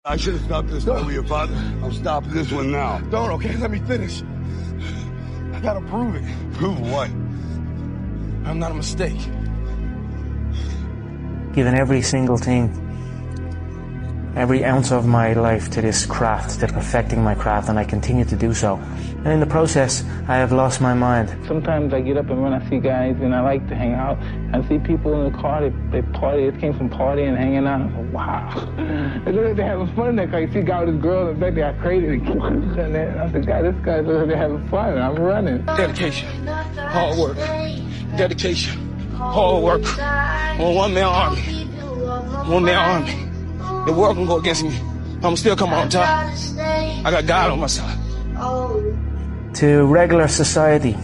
I should have stopped this one with your father. I'm stopping this one now. Don't, okay? Let me finish. I gotta prove it. Prove what? I'm not a mistake. Given every single thing, every ounce of my life to this craft, to perfecting my craft, and I continue to do so. And in the process, I have lost my mind. Sometimes I get up and run, I see guys, and I like to hang out. I see people in the car, they party, they came from partying and hanging out. I'm like, wow. They look like they're having fun in there. You see a guy with his girl, in fact, they got crazy. And I said, God, this guy's looks like they're having fun, and I'm running. Dedication, hard work. Dedication, hard work. I'm a one-man army. One-man army. The world can go against me. I'm still come on top. I got God on my side. To regular society,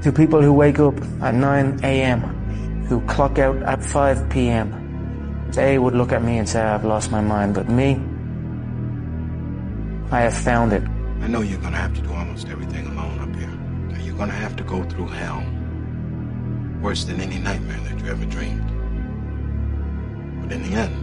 to people who wake up at 9 a.m., who clock out at 5 p.m., they would look at me and say, I've lost my mind. But me, I have found it. I know you're going to have to do almost everything alone up here. Now you're going to have to go through hell. Worse than any nightmare that you ever dreamed. But in the end,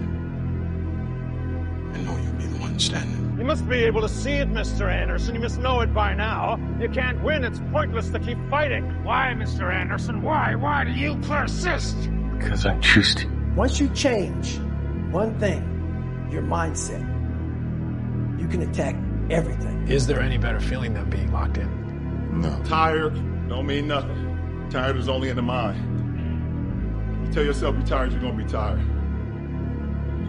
I know you'll be the one standing. You must be able to see it, Mr. Anderson. You must know it by now. You can't win. It's pointless to keep fighting. Why, Mr. Anderson? Why? Why do you persist? Because I choose to. Once you change one thing, your mindset, you can attack everything. Is there any better feeling than being locked in? No. Tired don't mean nothing. Tired is only in the mind. You tell yourself you're tired, you're going to be tired.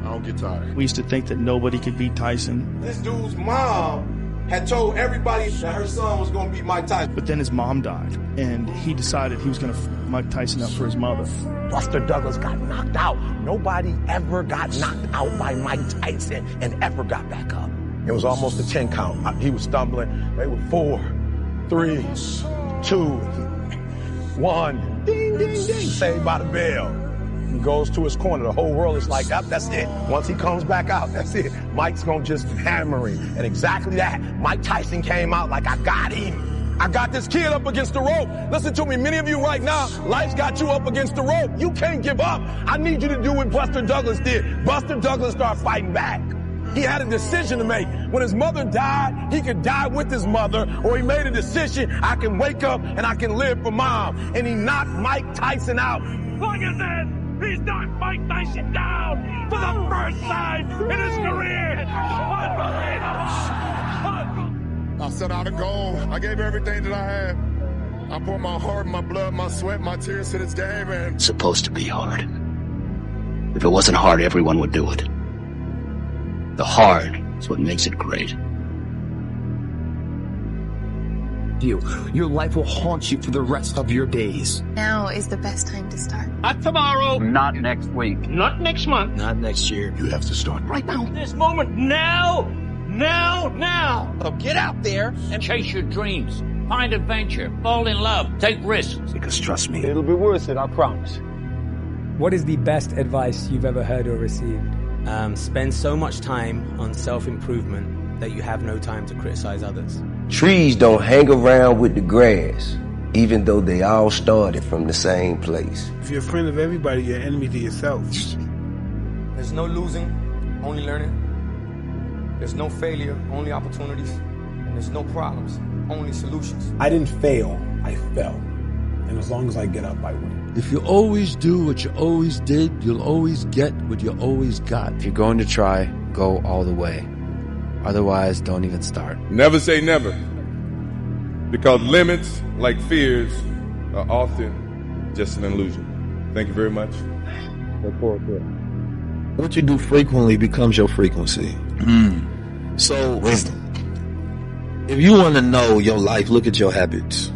I don't get tired. We used to think that nobody could beat Tyson. This dude's mom had told everybody that her son was going to beat Mike Tyson. But then his mom died, and he decided he was going to Mike Tyson up for his mother. Buster Douglas got knocked out. Nobody ever got knocked out by Mike Tyson and ever got back up. It was almost a 10 count. He was stumbling. They were 4, 3, 2, 1. Ding, ding, ding. Saved by the bell. He goes to his corner. The whole world is like, that's it. Once he comes back out, that's it. Mike's going to just hammer him. And exactly that. Mike Tyson came out like, I got him. I got this kid up against the rope. Listen to me. Many of you right now, life's got you up against the rope. You can't give up. I need you to do what Buster Douglas did. Buster Douglas started fighting back. He had a decision to make. When his mother died, he could die with his mother, or he made a decision, I can wake up and I can live for mom. And he knocked Mike Tyson out. Look at this! He's knocked Mike Tyson down for the first time in his career! Unbelievable! I set out a goal. I gave everything that I had. I poured my heart, my blood, my sweat, my tears to this game, and it's supposed to be hard. If it wasn't hard, everyone would do it. The hard is what makes it great. Your life will haunt you for the rest of your days. Now is the best time to start. Not tomorrow. Not next week. Not next month. Not next year. You have to start Right now. This moment. Now. Now. Now. So get out there and chase your dreams. Find adventure. Fall in love. Take risks. Because trust me, It'll be worth it, I promise. What is the best advice you've ever heard or received? Spend so much time on self-improvement that you have no time to criticize others. Trees don't hang around with the grass, even though they all started from the same place. If you're a friend of everybody, you're an enemy to yourself. there's no losing, only learning. There's no failure, only opportunities. And there's no problems, only solutions. I didn't fail, I fell. And as long as I get up, I win. If you always do what you always did, you'll always get what you always got. If you're going to try, go all the way. Otherwise, don't even start. Never say never. Because limits, like fears, are often just an illusion. Thank you very much. What you do frequently becomes your frequency. So, Wisdom. if you want to know your life, look at your habits.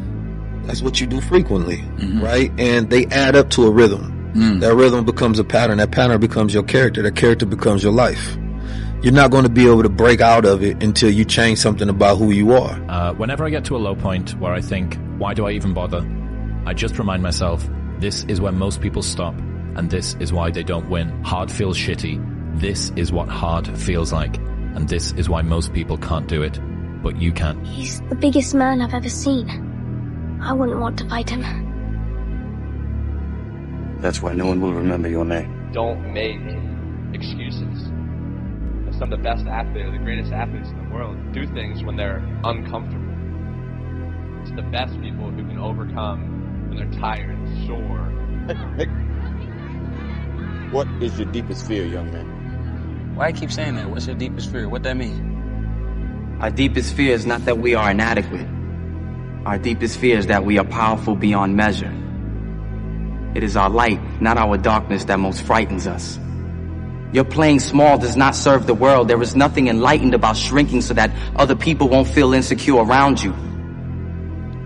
That's what you do frequently, right? And they add up to a rhythm. That rhythm becomes a pattern. That pattern becomes your character. That character becomes your life. You're not going to be able to break out of it until you change something about who you are. Whenever I get to a low point where I think, why do I even bother? I just remind myself, this is where most people stop, and this is why they don't win. Hard feels shitty. This is what hard feels like, and this is why most people can't do it, but you can. He's the biggest man I've ever seen. I wouldn't want to fight him. That's why no one will remember your name. Don't make excuses. some of the best athletes, the greatest athletes in the world, do things when they're uncomfortable. It's the best people who can overcome when they're tired and sore. What is your deepest fear, young man? Why you keep saying that? What's your deepest fear? What that mean? Our deepest fear is not that we are inadequate. Our deepest fear is that we are powerful beyond measure. It is our light, not our darkness, that most frightens us. Your playing small does not serve the world. There is nothing enlightened about shrinking so that other people won't feel insecure around you.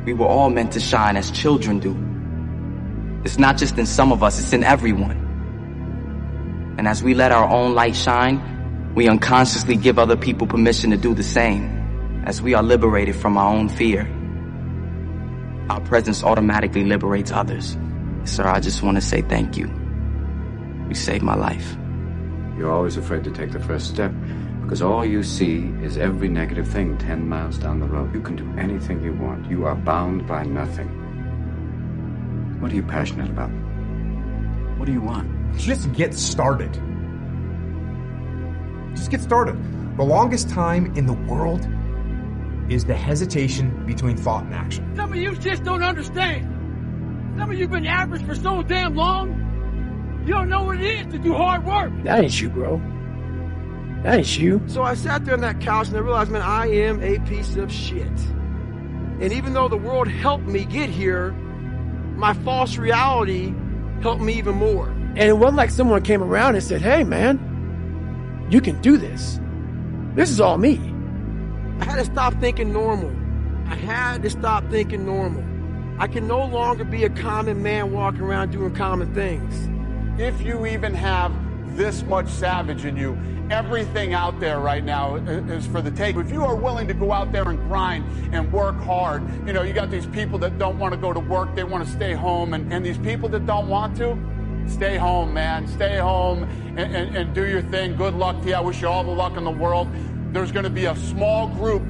We were all meant to shine as children do. It's not just in some of us, it's in everyone. And as we let our own light shine, we unconsciously give other people permission to do the same. As we are liberated from our own fear, our presence automatically liberates others. Sir, I just want to say thank you. You saved my life. You're always afraid to take the first step because all you see is every negative thing 10 miles down the road. You can do anything you want. You are bound by nothing. What are you passionate about? What do you want? Just get started. Just get started. The longest time in the world is the hesitation between thought and action. Some of you just don't understand. Some of you been average for so damn long, you don't know what it is to do hard work. That ain't you, bro. That ain't you. So I sat there on that couch and I realized, man, I am a piece of shit. And even though the world helped me get here, my false reality helped me even more. And it wasn't like someone came around and said, hey, man, you can do this. This is all me. I had to stop thinking normal. I had to stop thinking normal. I can no longer be a common man walking around doing common things. If you even have this much savage in you, everything out there right now is for the take. If you are willing to go out there and grind and work hard, you know, you got these people that don't want to go to work, they want to stay home, and these people that don't want to, stay home, man. Stay home and do your thing. Good luck to you. I wish you all the luck in the world. There's going to be a small group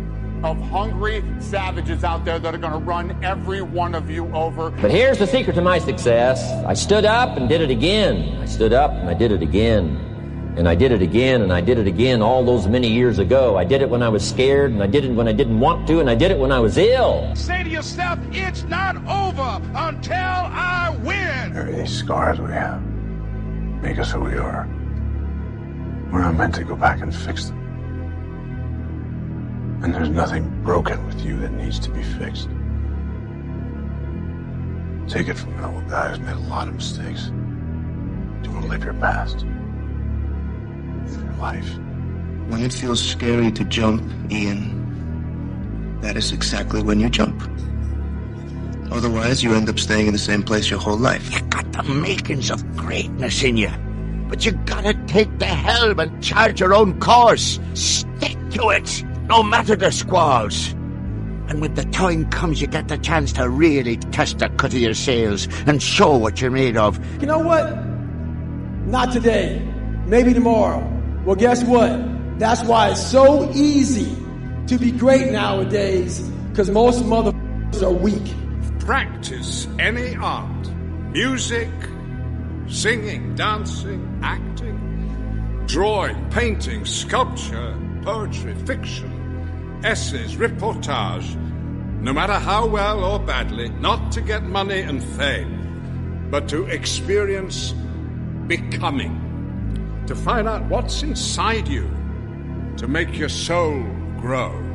of hungry savages out there that are going to run every one of you over. But here's the secret to my success. I stood up and did it again. I stood up and I did it again. And I did it again and I did it again all those many years ago. I did it when I was scared, and I did it when I didn't want to, and I did it when I was ill. Say to yourself, it's not over until I win. These scars we have make us who we are. We're not meant to go back and fix them. And there's nothing broken with you that needs to be fixed. Take it from an old guy who's made a lot of mistakes. You want to live your past. Live your life. When it feels scary to jump, Ian, that is exactly when you jump. Otherwise, you end up staying in the same place your whole life. You got the makings of greatness in you, but you gotta take the helm and charge your own course. Stick to it, no matter the squalls. And when the time comes, you get the chance to really test the cut of your sails and show what you're made of. You know what? Not today. Maybe tomorrow. Well, guess what? That's why it's so easy to be great nowadays, because most motherfuckers are weak. Practice any art, music, singing, dancing, acting, drawing, painting, sculpture, poetry, fiction, essays, reportage, no matter how well or badly, not to get money and fame, but to experience becoming, to find out what's inside you, to make your soul grow.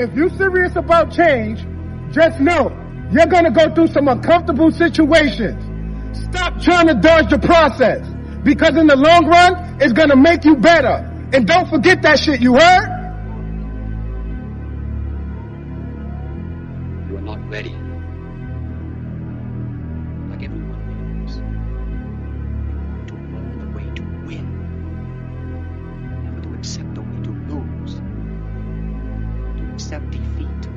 If you're serious about change, just know you're gonna go through some uncomfortable situations. Stop trying to dodge the process, because in the long run, it's gonna make you better. And don't forget that shit, you heard? You are not ready. Like everyone knows. You want to learn the way to win, never to accept the way to lose. To accept defeat, to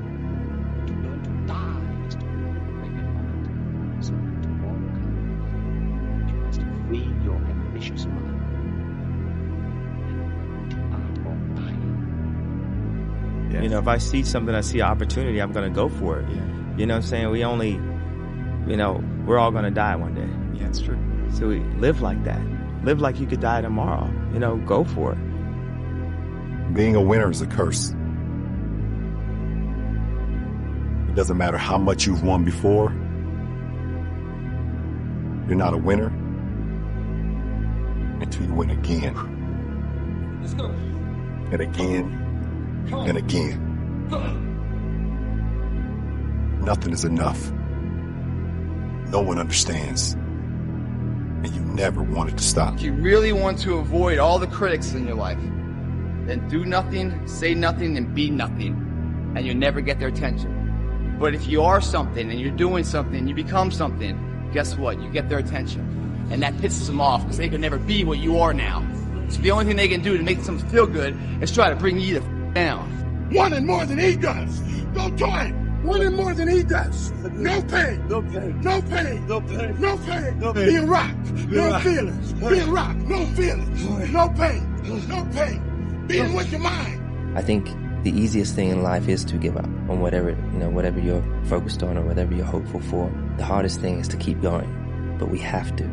learn to die is to liberate from it. So that tomorrow comes, you must free your ambitious mind. You know, if I see something, I see an opportunity, I'm going to go for it. Yeah. You know what I'm saying? We're all going to die one day. Yeah, it's true. So we live like that. Live like you could die tomorrow. You know, go for it. Being a winner is a curse. It doesn't matter how much you've won before. You're not a winner until you win again. Let's go. And again. And again. Nothing is enough. No one understands. And you never want it to stop. If you really want to avoid all the critics in your life, then do nothing, say nothing, and be nothing. And you'll never get their attention. But if you are something and you're doing something, you become something, guess what? You get their attention. And that pisses them off because they can never be what you are now. So the only thing they can do to make them feel good is try to bring you the down. Wanting more than he does. Don't try it. Wanting more than he does. No pain. No pain. No pain. No pain. No pain. No pain. Being rocked. No feelings. Being rocked. No feelings. No pain. No pain. Being with your mind. I think the easiest thing in life is to give up on whatever you're focused on or whatever you're hopeful for. The hardest thing is to keep going. But we have to.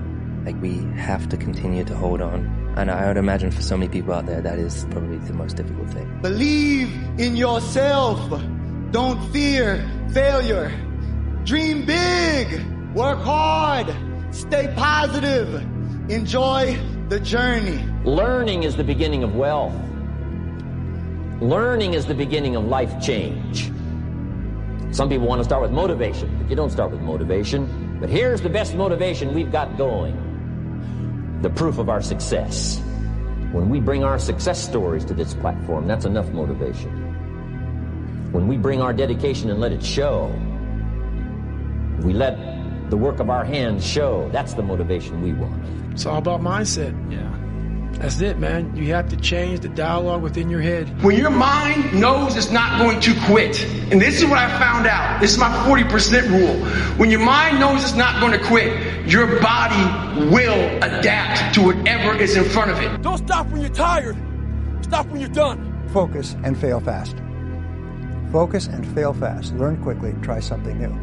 We have to continue to hold on. And I would imagine for so many people out there, that is probably the most difficult thing. Believe in yourself. Don't fear failure. Dream big. Work hard. Stay positive. Enjoy the journey. Learning is the beginning of wealth. Learning is the beginning of life change. Some people want to start with motivation, but you don't start with motivation. But here's the best motivation we've got going. The proof of our success. When we bring our success stories to this platform, that's enough motivation. When we bring our dedication and let it show, we let the work of our hands show, that's the motivation we want. It's all about mindset. Yeah. That's it, man. You have to change the dialogue within your head. When your mind knows it's not going to quit, and this is what I found out, this is my 40% rule. When your mind knows it's not going to quit, your body will adapt to whatever is in front of it. Don't stop when you're tired. Stop when you're done. Focus and fail fast. Focus and fail fast. Learn quickly. Try something new.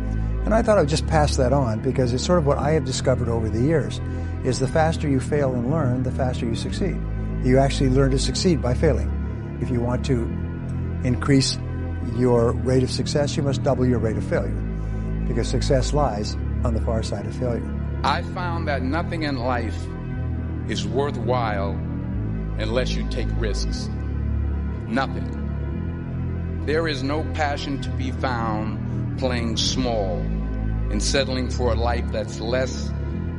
And I thought I would just pass that on because it's sort of what I have discovered over the years is the faster you fail and learn, the faster you succeed. You actually learn to succeed by failing. If you want to increase your rate of success, you must double your rate of failure because success lies on the far side of failure. I found that nothing in life is worthwhile unless you take risks. Nothing. There is no passion to be found playing small and settling for a life that's less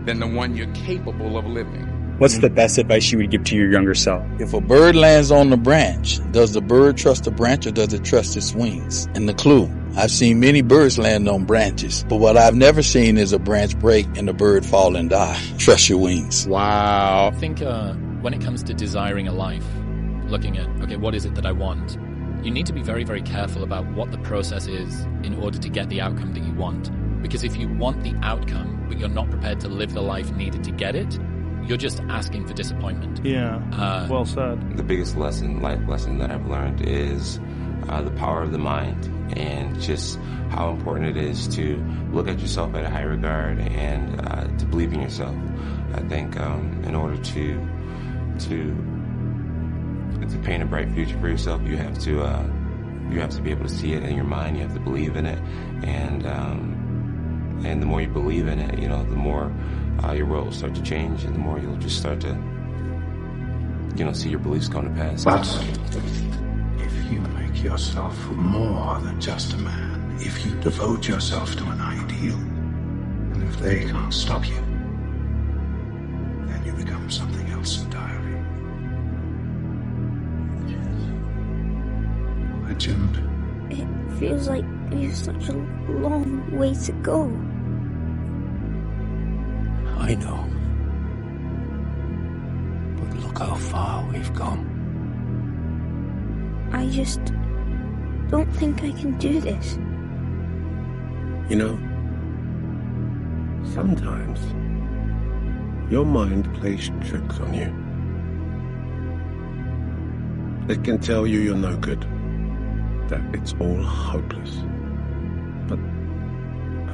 than the one you're capable of living. What's the best advice you would give to your younger self? If a bird lands on the branch, does the bird trust the branch or does it trust its wings? And the clue, I've seen many birds land on branches, but what I've never seen is a branch break and the bird fall and die. Trust your wings. Wow. I think when it comes to desiring a life, looking at, okay, what is it that I want? You need to be very, very careful about what the process is in order to get the outcome that you want. Because if you want the outcome, but you're not prepared to live the life needed to get it, you're just asking for disappointment. Yeah, well said. The biggest life lesson that I've learned is the power of the mind and just how important it is to look at yourself at a high regard and to believe in yourself. I think in order to paint a bright future for yourself, you have to be able to see it in your mind. You have to believe in it, and the more you believe in it, the more your world will start to change, and the more you'll just start to, see your beliefs come to pass. But if you make yourself more than just a man, if you devote yourself to an ideal, and if they can't stop you, then you become something else entirely. Legend. It feels like we have such a long way to go. I know. But look how far we've come. I just don't think I can do this. Sometimes your mind plays tricks on you. It can tell you you're no good, that it's all hopeless. But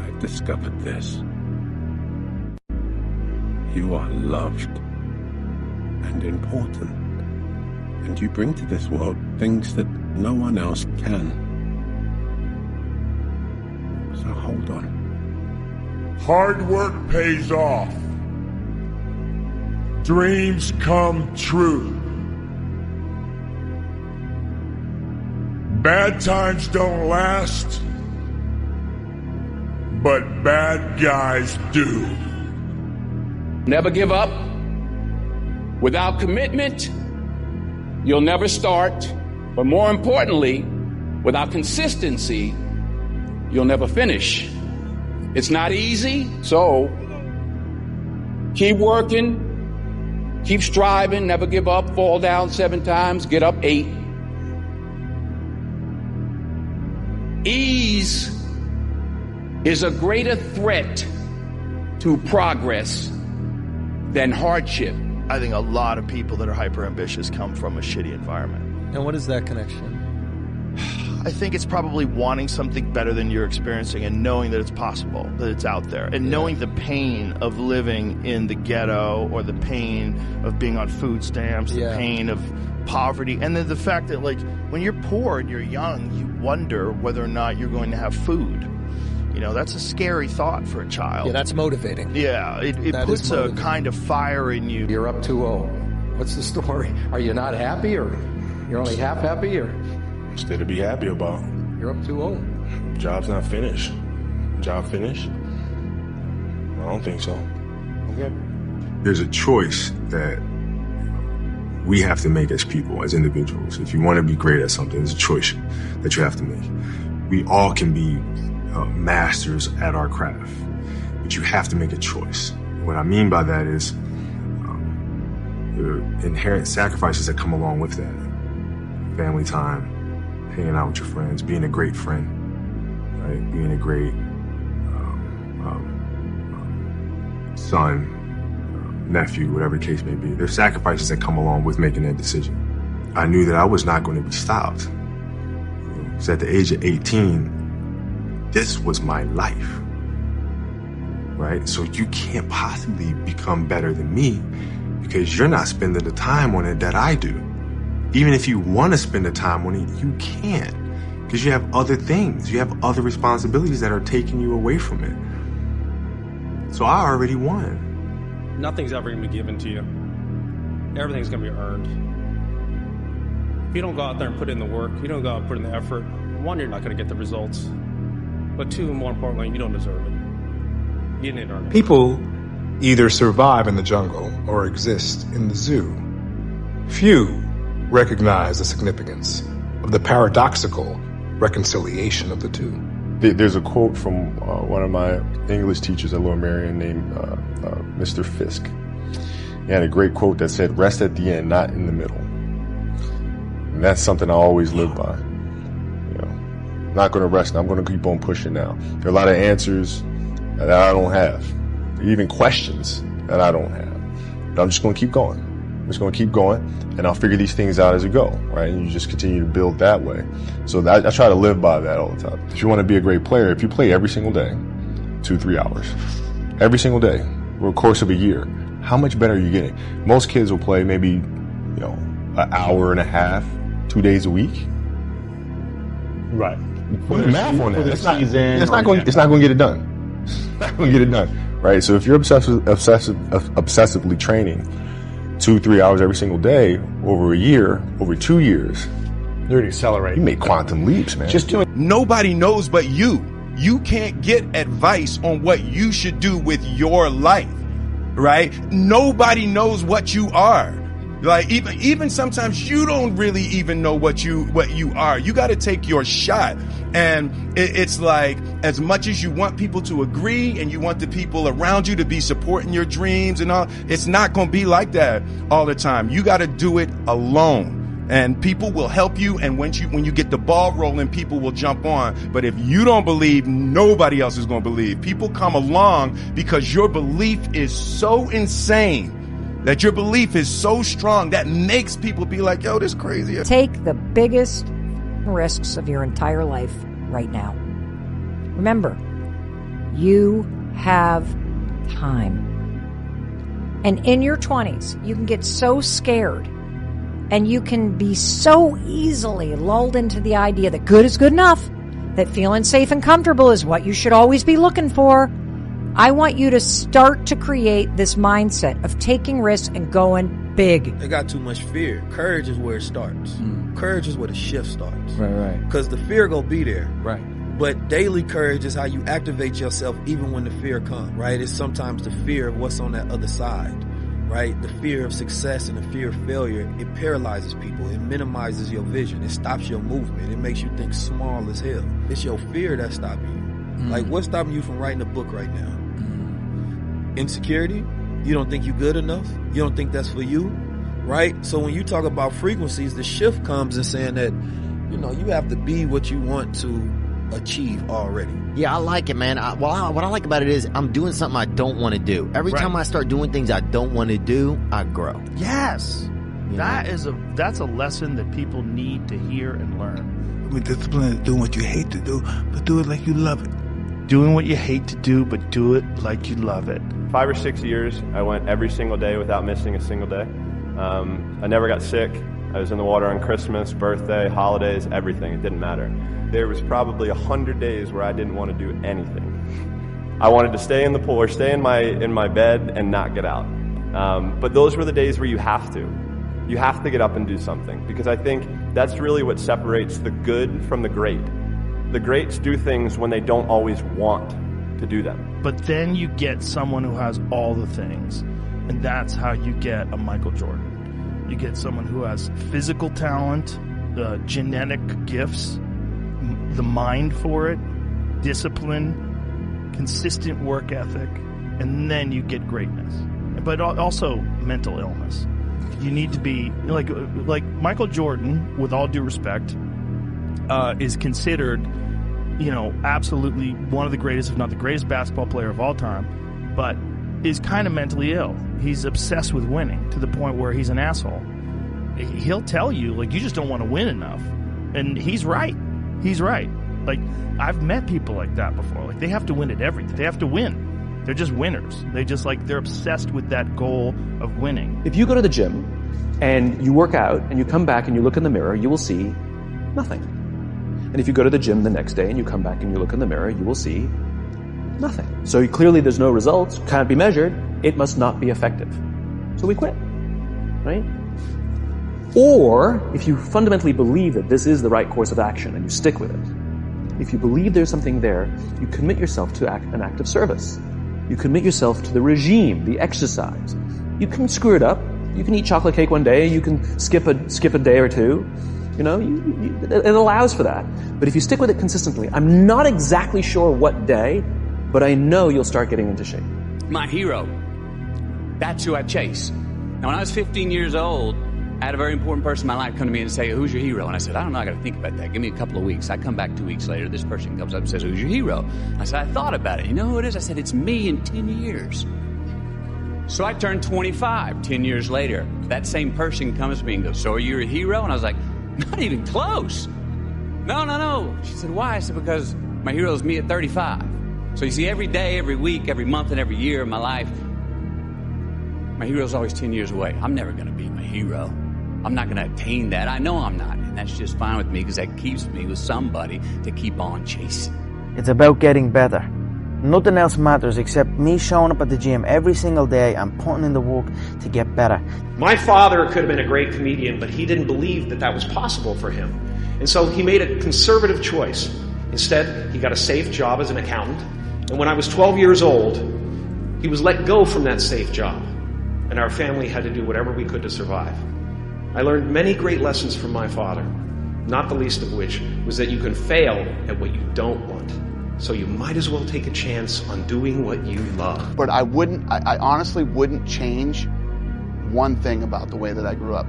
I've discovered this. You are loved and important. And you bring to this world things that no one else can. So hold on. Hard work pays off. Dreams come true. Bad times don't last, but bad guys do. Never give up. Without commitment, you'll never start. But more importantly, without consistency, you'll never finish. It's not easy, so keep working, keep striving, never give up, fall down 7 times, get up 8. Ease is a greater threat to progress than hardship. I think a lot of people that are hyper ambitious come from a shitty environment. And what is that connection? I think it's probably wanting something better than you're experiencing and knowing that it's possible, that it's out there, and knowing the pain of living in the ghetto, or the pain of being on food stamps, the pain of poverty, and then the fact that, like, when you're poor and you're young, you wonder whether or not you're going to have food. You know, that's a scary thought for a child. Yeah, that's motivating. Yeah, it puts a kind of fire in you. You're up 2-0. What's the story? Are you not happy, or you're only half happy, or? Still to be happy about. You're up 2-0. Job's not finished. Job finished? I don't think so. Okay. There's a choice that we have to make as people, as individuals. If you want to be great at something, there's a choice that you have to make. We all can be masters at our craft, but you have to make a choice. What I mean by that is the inherent sacrifices that come along with that. Family time, hanging out with your friends, being a great friend, right? Being a great son, nephew, whatever the case may be. There's sacrifices that come along with making that decision. I knew that I was not going to be stopped. So at the age of 18, this was my life, right? So you can't possibly become better than me because you're not spending the time on it that I do. Even if you want to spend the time on it, you can't, because you have other things. You have other responsibilities that are taking you away from it. So I already won. Nothing's ever going to be given to you. Everything's going to be earned. If you don't go out there and put in the work, you don't go out and put in the effort, one, you're not going to get the results. But two, more importantly, you don't deserve it. You didn't earn it. People either survive in the jungle or exist in the zoo. Few recognize the significance of the paradoxical reconciliation of the two. There's a quote from one of my English teachers at Lower Merion named Mr. Fisk. He had a great quote that said, "Rest at the end, not in the middle." And that's something I always live by. I'm not going to rest now. I'm going to keep on pushing now. There are a lot of answers that I don't have, even questions that I don't have. But I'm just going to keep going. I'm just going to keep going, and I'll figure these things out as we go, right? And you just continue to build that way. So I try to live by that all the time. If you want to be a great player, if you play every single day, 2-3 hours, every single day, over the course of a year, how much better are you getting? Most kids will play maybe, an hour and a half, 2 days a week. Right. Put the math on that. It's not going to get it done. It's not going to get it done, right? So if you're obsessively training 2-3 hours every single day over a year, over 2 years, you're accelerating. You make quantum leaps, man. Nobody knows but you. You can't get advice on what you should do with your life, right? Nobody knows what you are. Like even sometimes you don't really even know what you are. You got to take your shot. And it's like, as much as you want people to agree and you want the people around you to be supporting your dreams and all, it's not going to be like that all the time. You got to do it alone. And people will help you, and when you get the ball rolling, people will jump on. But if you don't believe, nobody else is going to believe. People come along because your belief is so insane, that your belief is so strong, that makes people be like, yo, this crazy. Take the biggest risks of your entire life right now. Remember, you have time. And in your 20s, you can get so scared and you can be so easily lulled into the idea that good is good enough, that feeling safe and comfortable is what you should always be looking for. I want you to start to create this mindset of taking risks and going big. They got too much fear. Courage is where it starts. Courage is where the shift starts. Right. Because the fear gonna be there. Right. But daily courage is how you activate yourself even when the fear comes, right? It's sometimes the fear of what's on that other side, right? The fear of success and the fear of failure, it paralyzes people. It minimizes your vision. It stops your movement. It makes you think small as hell. It's your fear that's stopping you. Like, what's stopping you from writing a book right now? Insecurity? You don't think you're good enough? You don't think that's for you? Right? So when you talk about frequencies, the shift comes in saying that, you know, you have to be what you want to achieve already. Yeah, I like it, man. What I like about it is I'm doing something I don't want to do. Every time I start doing things I don't want to do, I grow. Yes. That's a lesson that people need to hear and learn. With discipline, doing what you hate to do, but do it like you love it. Doing what you hate to do, but do it like you love it. 5 or 6 years, I went every single day without missing a single day. I never got sick. I was in the water on Christmas, birthday, holidays, everything. It didn't matter. There was probably 100 days where I didn't want to do anything. I wanted to stay in the pool or stay in my bed and not get out. But those were the days where you have to. You have to get up and do something, because I think that's really what separates the good from the great. The greats do things when they don't always want to do them. But then you get someone who has all the things, and that's how you get a Michael Jordan. You get someone who has physical talent, genetic gifts, the mind for it, discipline, consistent work ethic, and then you get greatness. But also mental illness. You need to be like Michael Jordan, with all due respect, is considered, absolutely one of the greatest, if not the greatest basketball player of all time, but is kind of mentally ill. He's obsessed with winning to the point where he's an asshole. He'll tell you, you just don't want to win enough. And he's right. He's right. I've met people like that before. They have to win at everything. They have to win. They're just winners. They're obsessed with that goal of winning. If you go to the gym and you work out and you come back and you look in the mirror, you will see nothing. And if you go to the gym the next day and you come back and you look in the mirror, you will see nothing. So clearly there's no results, can't be measured, it must not be effective. So we quit, right? Or if you fundamentally believe that this is the right course of action and you stick with it, if you believe there's something there, you commit yourself to an act of service. You commit yourself to the regime, the exercise. You can screw it up. You can eat chocolate cake one day. You can skip a day or two. It allows for that. But if you stick with it consistently, I'm not exactly sure what day, but I know you'll start getting into shape. My hero. That's who I chase. Now, when I was 15 years old, I had a very important person in my life come to me and say, "Who's your hero?" And I said, "I don't know, I got to think about that. Give me a couple of weeks." I come back 2 weeks later, this person comes up and says, "Who's your hero?" I said, "I thought about it. You know who it is?" I said, "It's me in 10 years. So I turned 25 10 years later. That same person comes to me and goes, "So are you a hero?" And I was like, "Not even close." No. She said, "Why?" I said, "Because my hero is me at 35. So you see, every day, every week, every month, and every year of my life, my hero is always 10 years away. I'm never going to be my hero. I'm not going to attain that. I know I'm not. And that's just fine with me, because that keeps me with somebody to keep on chasing." It's about getting better. Nothing else matters except me showing up at the gym every single day and putting in the work to get better. My father could have been a great comedian, but he didn't believe that was possible for him. And so he made a conservative choice. Instead, he got a safe job as an accountant. And when I was 12 years old, he was let go from that safe job. And our family had to do whatever we could to survive. I learned many great lessons from my father, not the least of which was that you can fail at what you don't want. So you might as well take a chance on doing what you love. But I honestly wouldn't change one thing about the way that I grew up.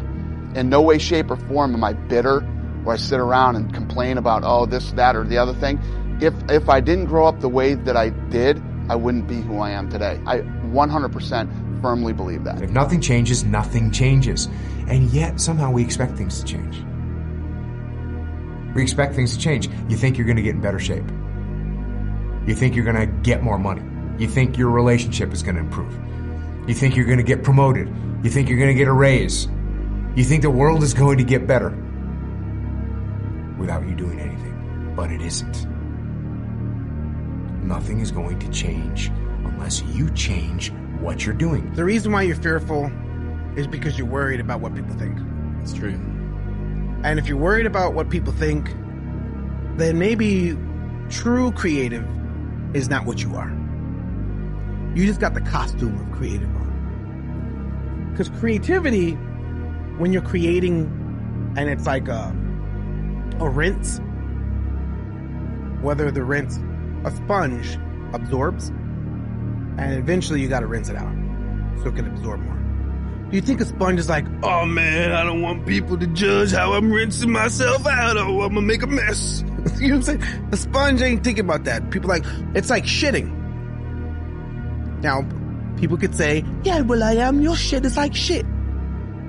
In no way, shape, or form am I bitter, or I sit around and complain about, this, that, or the other thing. If I didn't grow up the way that I did, I wouldn't be who I am today. I 100% firmly believe that. If nothing changes, nothing changes. And yet, somehow we expect things to change. We expect things to change. You think you're going to get in better shape. You think you're going to get more money. You think your relationship is going to improve. You think you're going to get promoted. You think you're going to get a raise. You think the world is going to get better without you doing anything. But it isn't. Nothing is going to change unless you change what you're doing. The reason why you're fearful is because you're worried about what people think. It's true. And if you're worried about what people think, then maybe true creative is not what you are. You just got the costume of creative on. Because creativity, when you're creating and it's like a rinse, whether the rinse, a sponge absorbs, and eventually you got to rinse it out so it can absorb more. Do you think a sponge is like, oh man, I don't want people to judge how I'm rinsing myself out, or I'm gonna make a mess? You know what I'm saying? The sponge ain't thinking about that. People like, it's like shitting. Now, people could say, yeah, well, I am. Your shit is like shit.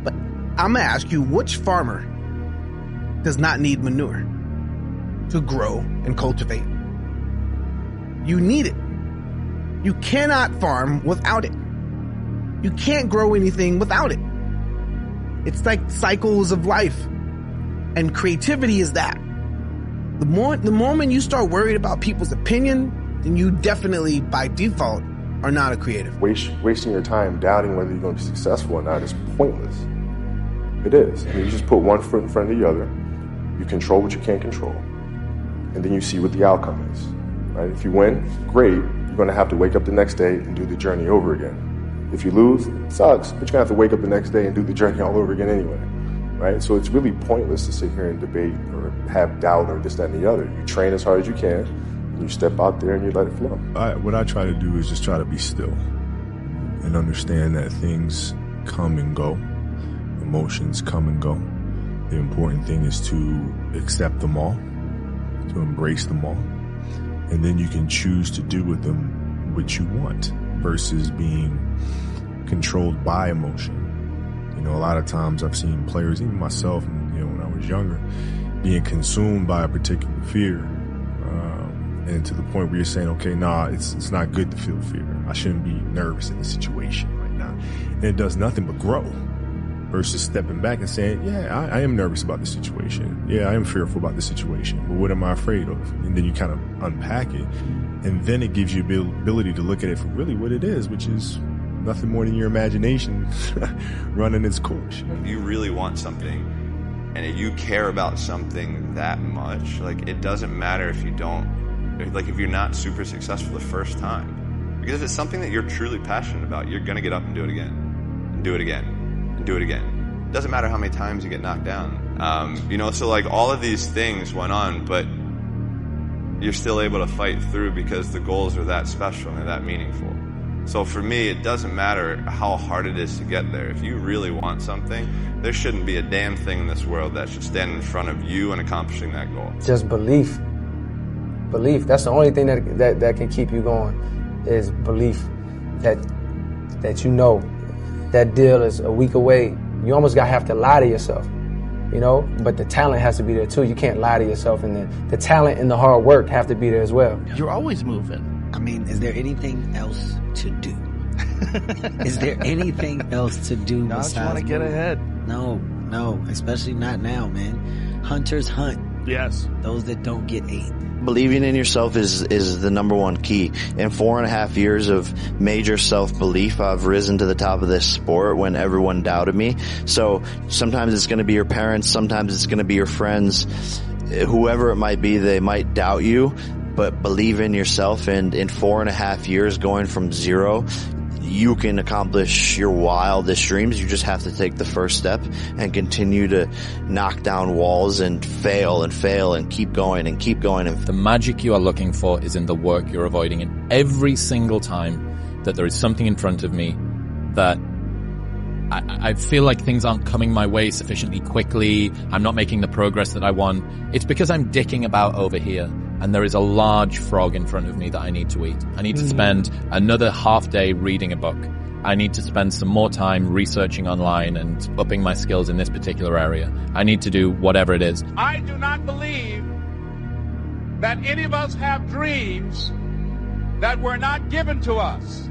But I'm gonna ask you, which farmer does not need manure to grow and cultivate? You need it. You cannot farm without it. You can't grow anything without it. It's like cycles of life. And creativity is that. The moment you start worried about people's opinion, then you definitely, by default, are not a creative. Wasting your time doubting whether you're going to be successful or not is pointless. It is. I mean, you just put one foot in front of the other. You control what you can't control. And then you see what the outcome is. Right? If you win, great. You're going to have to wake up the next day and do the journey over again. If you lose, it sucks, but you're going to have to wake up the next day and do the journey all over again anyway, right? So it's really pointless to sit here and debate or have doubt or this, that, and the other. You train as hard as you can, and you step out there and you let it flow. What I try to do is just try to be still and understand that things come and go. Emotions come and go. The important thing is to accept them all, to embrace them all, and then you can choose to do with them what you want versus being controlled by emotion. You know, a lot of times I've seen players, even myself, you know, when I was younger, being consumed by a particular fear, and to the point where you're saying, okay, nah, it's not good to feel fear. I shouldn't be nervous in the situation right now. And it does nothing but grow versus stepping back and saying, yeah, I am nervous about the situation. Yeah, I am fearful about the situation, but what am I afraid of? And then you kind of unpack it, and then it gives you the ability to look at it for really what it is, which is nothing more than your imagination running its course. If you really want something, and if you care about something that much, like, it doesn't matter if you don't, like, if you're not super successful the first time. Because if it's something that you're truly passionate about, you're going to get up and do it again, and do it again, and do it again. It doesn't matter how many times you get knocked down. You know, so like all of these things went on, but you're still able to fight through because the goals are that special and that meaningful. So for me, it doesn't matter how hard it is to get there. If you really want something, there shouldn't be a damn thing in this world that should stand in front of you and accomplishing that goal. Just belief. Belief. That's the only thing that can keep you going, is belief that you know that deal is a week away. You almost have to lie to yourself, you know, but the talent has to be there too. You can't lie to yourself, and then the talent and the hard work have to be there as well. You're always moving. I mean, is there anything else to do? Is there anything else to do No, I besides just want to get ahead. No, especially not now, man. Hunters hunt. Yes. Those that don't get ate. Believing in yourself is the number one key. In 4.5 years of major self-belief, I've risen to the top of this sport when everyone doubted me. So sometimes it's going to be your parents, sometimes it's going to be your friends, whoever it might be, they might doubt you, but believe in yourself. And in 4.5 years, going from zero, you can accomplish your wildest dreams. You just have to take the first step and continue to knock down walls and fail and keep going and keep going. The magic you are looking for is in the work you're avoiding. And every single time that there is something in front of me that I feel like things aren't coming my way sufficiently quickly, I'm not making the progress that I want, it's because I'm dicking about over here. And there is a large frog in front of me that I need to eat. I need to spend another half day reading a book. I need to spend some more time researching online and upping my skills in this particular area. I need to do whatever it is. I do not believe that any of us have dreams that were not given to us.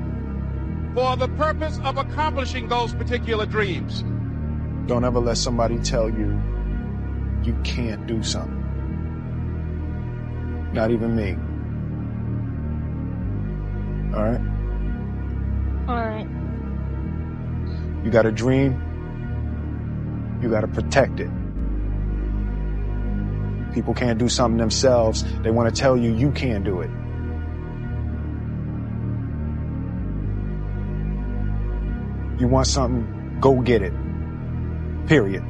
for the purpose of accomplishing those particular dreams. Don't ever let somebody tell you you can't do something. Not even me. All right? All right. You got a dream, you got to protect it. People can't do something themselves. They want to tell you you can't do it. You want something, go get it. Period.